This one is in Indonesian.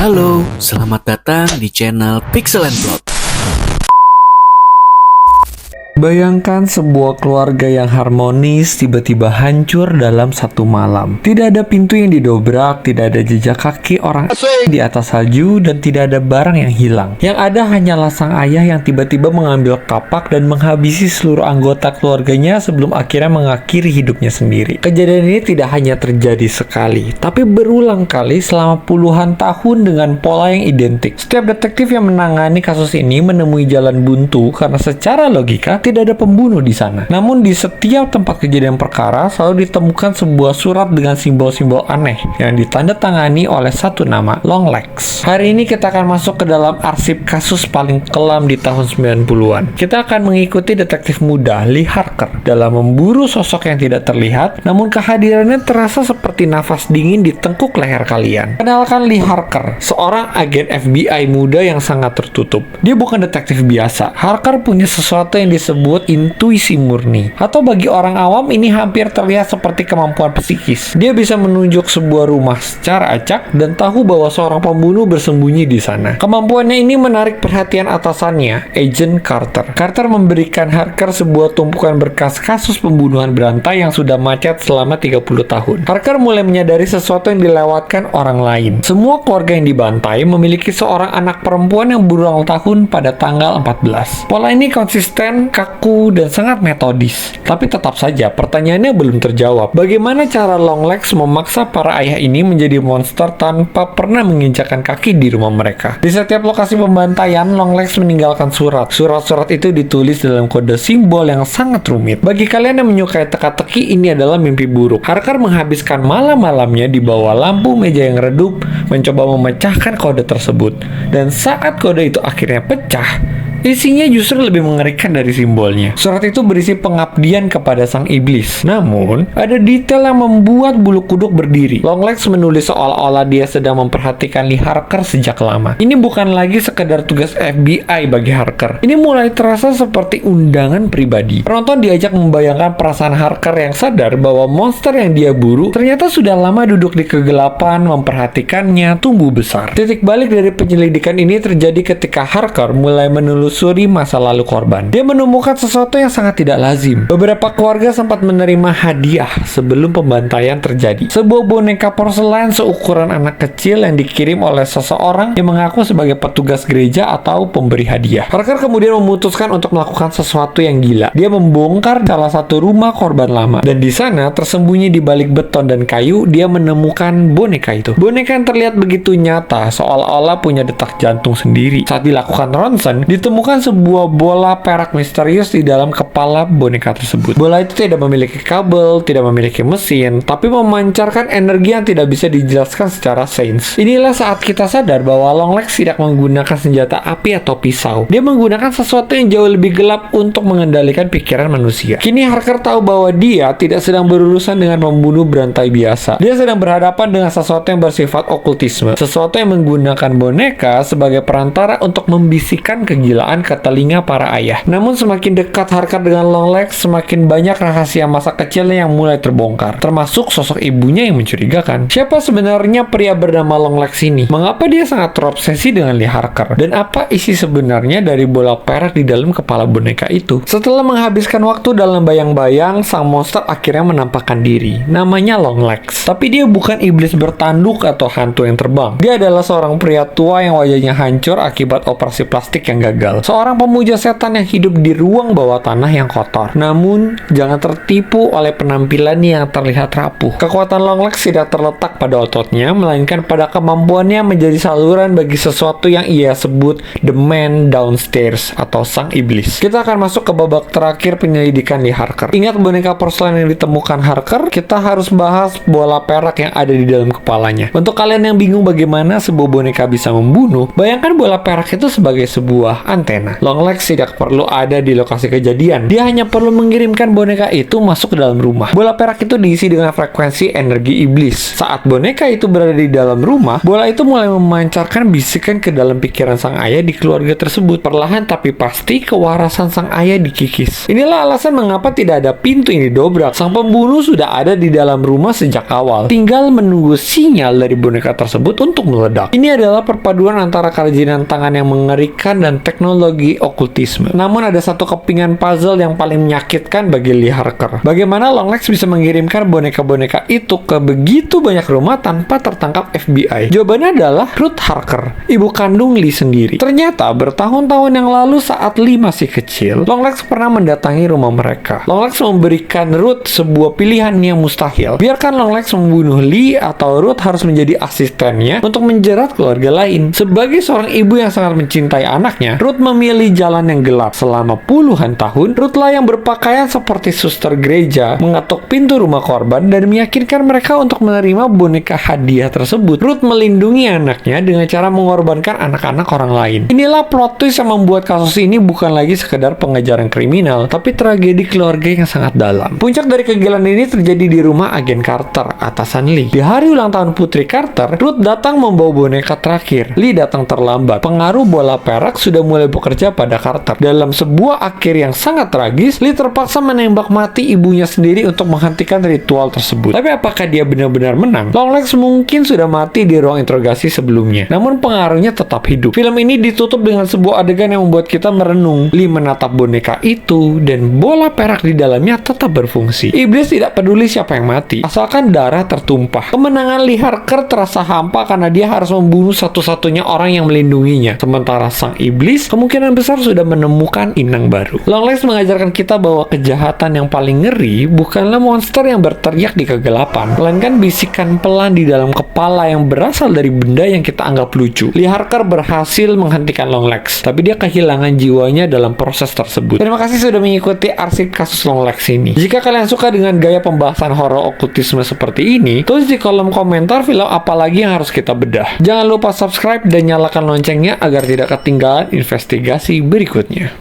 Halo, selamat datang di channel Pixel and Plot. Bayangkan sebuah keluarga yang harmonis tiba-tiba hancur dalam satu malam. Tidak ada pintu yang didobrak, tidak ada jejak kaki orang di atas salju, dan tidak ada barang yang hilang. Yang ada hanyalah sang ayah yang tiba-tiba mengambil kapak dan menghabisi seluruh anggota keluarganya sebelum akhirnya mengakhiri hidupnya sendiri. Kejadian ini tidak hanya terjadi sekali, tapi berulang kali selama puluhan tahun dengan pola yang identik. Setiap detektif yang menangani kasus ini menemui jalan buntu karena secara logika tidak ada pembunuh di sana. Namun di setiap tempat kejadian perkara selalu ditemukan sebuah surat dengan simbol-simbol aneh yang ditandatangani oleh satu nama, Longlegs. Hari ini kita akan masuk ke dalam arsip kasus paling kelam di tahun 90-an. Kita akan mengikuti detektif muda Lee Harker dalam memburu sosok yang tidak terlihat, namun kehadirannya terasa seperti nafas dingin di tengkuk leher kalian. Kenalkan Lee Harker, seorang agen FBI muda yang sangat tertutup. Dia bukan detektif biasa. Harker punya sesuatu yang disebut intuisi murni, atau bagi orang awam ini hampir terlihat seperti kemampuan psikis. Dia bisa menunjuk sebuah rumah secara acak dan tahu bahwa seorang pembunuh bersembunyi di sana. Kemampuannya ini menarik perhatian atasannya, Agent Carter. Carter memberikan Harker sebuah tumpukan berkas kasus pembunuhan berantai yang sudah macet selama 30 tahun. Harker mulai menyadari sesuatu yang dilewatkan orang lain. Semua keluarga yang dibantai memiliki seorang anak perempuan yang berulang tahun pada tanggal 14. Pola ini konsisten, kaku, dan sangat metodis. Tapi tetap saja pertanyaannya belum terjawab. Bagaimana cara Longlegs memaksa para ayah ini menjadi monster tanpa pernah menginjakkan kaki di rumah mereka? Di setiap lokasi pembantaian, Longlegs meninggalkan surat. Surat-surat itu ditulis dalam kode simbol yang sangat rumit. Bagi kalian yang menyukai teka-teki, ini adalah mimpi buruk. Harker menghabiskan malam-malamnya di bawah lampu meja yang redup, mencoba memecahkan kode tersebut. Dan saat kode itu akhirnya pecah, isinya justru lebih mengerikan dari simbolnya. Surat itu berisi pengabdian kepada sang iblis. Namun, ada detail yang membuat bulu kuduk berdiri. Longlegs menulis seolah-olah dia sedang memperhatikan Lee Harker sejak lama. Ini bukan lagi sekedar tugas FBI bagi Harker. Ini mulai terasa seperti undangan pribadi. Penonton diajak membayangkan perasaan Harker yang sadar bahwa monster yang dia buru ternyata sudah lama duduk di kegelapan, memperhatikannya tumbuh besar. Titik balik dari penyelidikan ini terjadi ketika Harker mulai menelusuri masa lalu korban. Dia menemukan sesuatu yang sangat tidak lazim. Beberapa keluarga sempat menerima hadiah sebelum pembantaian terjadi. Sebuah boneka porselen seukuran anak kecil yang dikirim oleh seseorang yang mengaku sebagai petugas gereja atau pemberi hadiah. Harker kemudian memutuskan untuk melakukan sesuatu yang gila. Dia membongkar salah satu rumah korban lama, dan di sana tersembunyi di balik beton dan kayu, dia menemukan boneka itu. Boneka yang terlihat begitu nyata, seolah-olah punya detak jantung sendiri. Saat dilakukan ronsen, ditemukan sebuah bola perak misterius di dalam kepala boneka tersebut. Bola itu tidak memiliki kabel, tidak memiliki mesin, tapi memancarkan energi yang tidak bisa dijelaskan secara sains. Inilah saat kita sadar bahwa Longlegs tidak menggunakan senjata api atau pisau. Dia menggunakan sesuatu yang jauh lebih gelap untuk mengendalikan pikiran manusia. Kini Harker tahu bahwa dia tidak sedang berurusan dengan pembunuh berantai biasa. Dia sedang berhadapan dengan sesuatu yang bersifat okultisme. Sesuatu yang menggunakan boneka sebagai perantara untuk membisikkan kegilaan ke telinga para ayah. Namun semakin dekat Harker dengan Longlegs, semakin banyak rahasia masa kecilnya yang mulai terbongkar, termasuk sosok ibunya yang mencurigakan. Siapa sebenarnya pria bernama Longlegs ini? Mengapa dia sangat terobsesi dengan Lee Harker? Dan apa isi sebenarnya dari bola perak di dalam kepala boneka itu? Setelah menghabiskan waktu dalam bayang-bayang, sang monster akhirnya menampakkan diri. Namanya Longlegs. Tapi dia bukan iblis bertanduk atau hantu yang terbang. Dia adalah seorang pria tua yang wajahnya hancur akibat operasi plastik yang gagal. Seorang pemuja setan yang hidup di ruang bawah tanah yang kotor. Namun, jangan tertipu oleh penampilannya yang terlihat rapuh. Kekuatan Longlegs tidak terletak pada ototnya, melainkan pada kemampuannya menjadi saluran bagi sesuatu yang ia sebut The Man Downstairs atau sang iblis. Kita akan masuk ke babak terakhir penyelidikan Lee Harker. Ingat boneka porselen yang ditemukan Harker? Kita harus bahas bola perak yang ada di dalam kepalanya. Untuk kalian yang bingung bagaimana sebuah boneka bisa membunuh, bayangkan bola perak itu sebagai sebuah antena. antena. Longlegs tidak perlu ada di lokasi kejadian. Dia hanya perlu mengirimkan boneka itu masuk ke dalam rumah. Bola perak itu diisi dengan frekuensi energi iblis. Saat boneka itu berada di dalam rumah, bola itu mulai memancarkan bisikan ke dalam pikiran sang ayah di keluarga tersebut. Perlahan tapi pasti kewarasan sang ayah dikikis. Inilah alasan mengapa tidak ada pintu yang didobrak. Sang pembunuh sudah ada di dalam rumah sejak awal. Tinggal menunggu sinyal dari boneka tersebut untuk meledak. Ini adalah perpaduan antara kerajinan tangan yang mengerikan dan teknologi okultisme. Namun ada satu kepingan puzzle yang paling menyakitkan bagi Lee Harker. Bagaimana Longlegs bisa mengirimkan boneka-boneka itu ke begitu banyak rumah tanpa tertangkap FBI? Jawabannya adalah Ruth Harker, ibu kandung Lee sendiri. Ternyata bertahun-tahun yang lalu saat Lee masih kecil, Longlegs pernah mendatangi rumah mereka. Longlegs memberikan Ruth sebuah pilihan yang mustahil. Biarkan Longlegs membunuh Lee atau Ruth harus menjadi asistennya untuk menjerat keluarga lain. Sebagai seorang ibu yang sangat mencintai anaknya, Ruth memilih jalan yang gelap. Selama puluhan tahun, Ruth lah yang berpakaian seperti suster gereja, mengetuk pintu rumah korban dan meyakinkan mereka untuk menerima boneka hadiah tersebut. Ruth melindungi anaknya dengan cara mengorbankan anak-anak orang lain. Inilah plot twist yang membuat kasus ini bukan lagi sekedar pengejaran kriminal, tapi tragedi keluarga yang sangat dalam. Puncak dari kegilaan ini terjadi di rumah agen Carter, atasan Lee. Di hari ulang tahun putri Carter, Ruth datang membawa boneka terakhir. Lee datang terlambat. Pengaruh bola perak sudah mulai bekerja pada Carter. Dalam sebuah akhir yang sangat tragis, Lee terpaksa menembak mati ibunya sendiri untuk menghentikan ritual tersebut. Tapi apakah dia benar-benar menang? Longlegs mungkin sudah mati di ruang interogasi sebelumnya, namun pengaruhnya tetap hidup. Film ini ditutup dengan sebuah adegan yang membuat kita merenung. Lee menatap boneka itu dan bola perak di dalamnya tetap berfungsi. Iblis tidak peduli siapa yang mati, asalkan darah tertumpah. Kemenangan Lee Harker terasa hampa karena dia harus membunuh satu-satunya orang yang melindunginya. Sementara sang iblis kemungkinan besar sudah menemukan inang baru. Longlegs mengajarkan kita bahwa kejahatan yang paling ngeri bukanlah monster yang berteriak di kegelapan, melainkan bisikan pelan di dalam kepala yang berasal dari benda yang kita anggap lucu. Lee Harker berhasil menghentikan Longlegs, tapi dia kehilangan jiwanya dalam proses tersebut. Terima kasih sudah mengikuti arsip kasus Longlegs ini. Jika kalian suka dengan gaya pembahasan horor okultisme seperti ini, tulis di kolom komentar film apa lagi yang harus kita bedah. Jangan lupa subscribe dan nyalakan loncengnya agar tidak ketinggalan investigasi berikutnya.